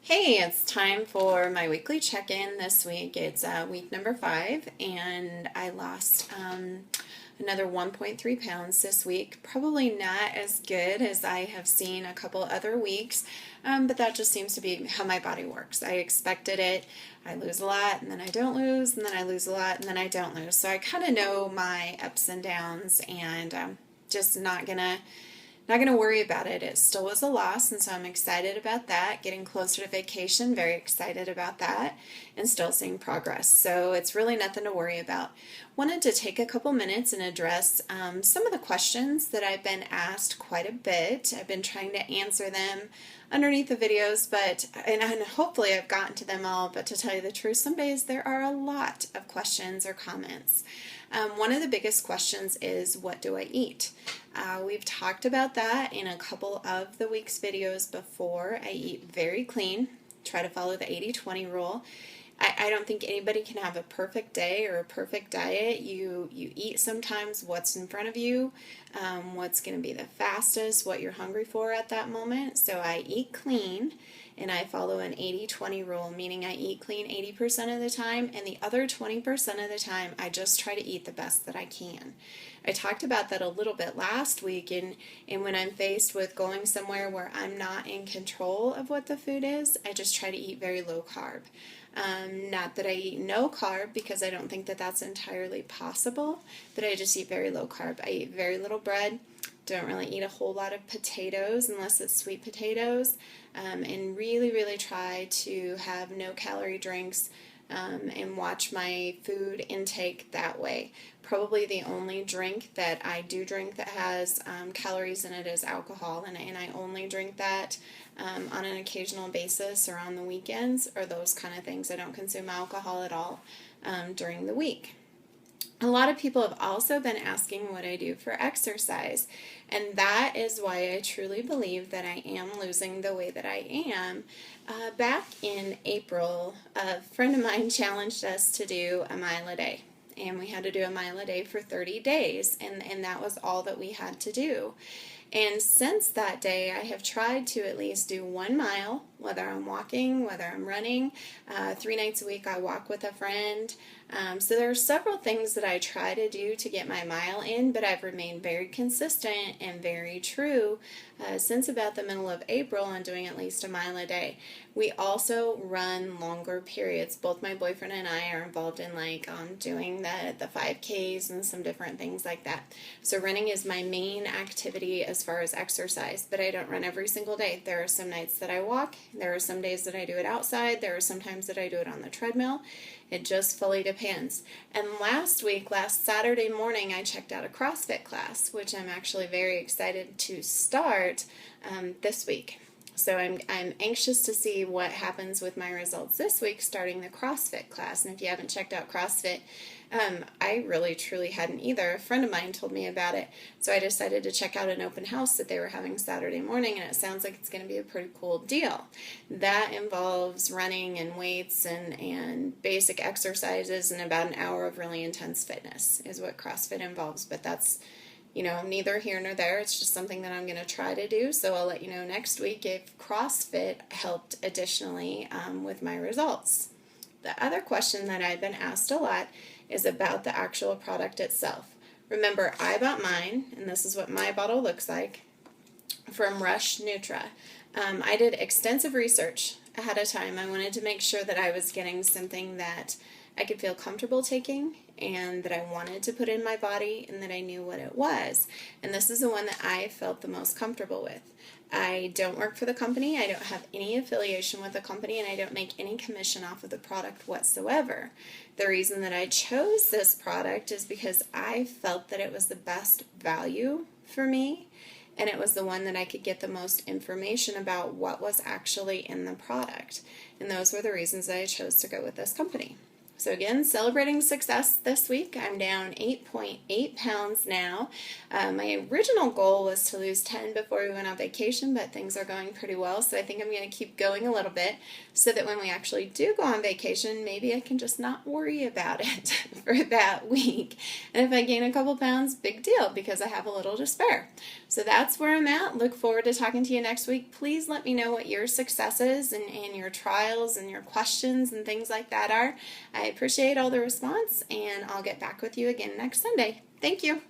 Hey, it's time for my weekly check-in this week. It's week number 5, and I lost another 1.3 pounds this week. Probably not as good as I have seen a couple other weeks, but that just seems to be how my body works. I expected it. I lose a lot, and then I don't lose, and then I lose a lot, and then I don't lose. So I kind of know my ups and downs, and just not gonna worry about it. It still was a loss, and so I'm excited about that. Getting closer to vacation, very excited about that, and still seeing progress. So it's really nothing to worry about. Wanted to take a couple minutes and address some of the questions that I've been asked quite a bit. I've been trying to answer them underneath the videos, and hopefully I've gotten to them all, but to tell you the truth, some days there are a lot of questions or comments. One of the biggest questions is, what do I eat? We've talked about that in a couple of the week's videos before. I eat very clean, try to follow the 80-20 rule. I don't think anybody can have a perfect day or a perfect diet. You eat sometimes what's in front of you, what's going to be the fastest, what you're hungry for at that moment. So I eat clean, and I follow an 80-20 rule, meaning I eat clean 80% of the time, and the other 20% of the time I just try to eat the best that I can. I talked about that a little bit last week, and when I'm faced with going somewhere where I'm not in control of what the food is, I just try to eat very low carb. Not that I eat no carb, because I don't think that that's entirely possible, but I just eat very low carb. I eat very little bread, don't really eat a whole lot of potatoes unless it's sweet potatoes, and really try to have no calorie drinks, and watch my food intake that way. Probably the only drink that I do drink that has calories in it is alcohol, and I only drink that on an occasional basis or on the weekends or those kind of things. I don't consume alcohol at all during the week. A lot of people have also been asking what I do for exercise, and that is why I truly believe that I am losing the way that I am. Back in April, a friend of mine challenged us to do a mile a day, and we had to do a mile a day for 30 days, and that was all that we had to do. And since that day, I have tried to at least do 1 mile, whether I'm walking, whether I'm running. 3 nights a week I walk with a friend. So there are several things that I try to do to get my mile in, but I've remained very consistent and very true since about the middle of April on doing at least a mile a day. We also run longer periods. Both my boyfriend and I are involved in doing the 5Ks and some different things like that. So running is my main activity as far as exercise, but I don't run every single day. There are some nights that I walk. There are some days that I do it outside. There are some times that I do it on the treadmill. It just fully depends. And last Saturday morning, I checked out a CrossFit class, which I'm actually very excited to start this week. So I'm anxious to see what happens with my results this week starting the CrossFit class. And if you haven't checked out CrossFit, I really truly hadn't either. A friend of mine told me about it, so I decided to check out an open house that they were having Saturday morning, and it sounds like it's going to be a pretty cool deal. That involves running and weights and basic exercises and about an hour of really intense fitness is what CrossFit involves, but that's neither here nor there. It's just something that I'm going to try to do, so I'll let you know next week if CrossFit helped additionally with my results. The other question that I've been asked a lot is about the actual product itself. Remember, I bought mine, and this is what my bottle looks like, from Rush Nutra. I did extensive research ahead of time. I wanted to make sure that I was getting something that I could feel comfortable taking and that I wanted to put in my body and that I knew what it was. And this is the one that I felt the most comfortable with. I don't work for the company, I don't have any affiliation with the company, and I don't make any commission off of the product whatsoever. The reason that I chose this product is because I felt that it was the best value for me, and it was the one that I could get the most information about what was actually in the product. And those were the reasons that I chose to go with this company. So again, celebrating success this week. I'm down 8.8 pounds now. My original goal was to lose 10 before we went on vacation, but things are going pretty well, so I think I'm going to keep going a little bit so that when we actually do go on vacation, maybe I can just not worry about it for that week. And if I gain a couple pounds, big deal, because I have a little to spare. So that's where I'm at. Look forward to talking to you next week. Please let me know what your successes and your trials and your questions and things like that are. I appreciate all the response, and I'll get back with you again next Sunday. Thank you.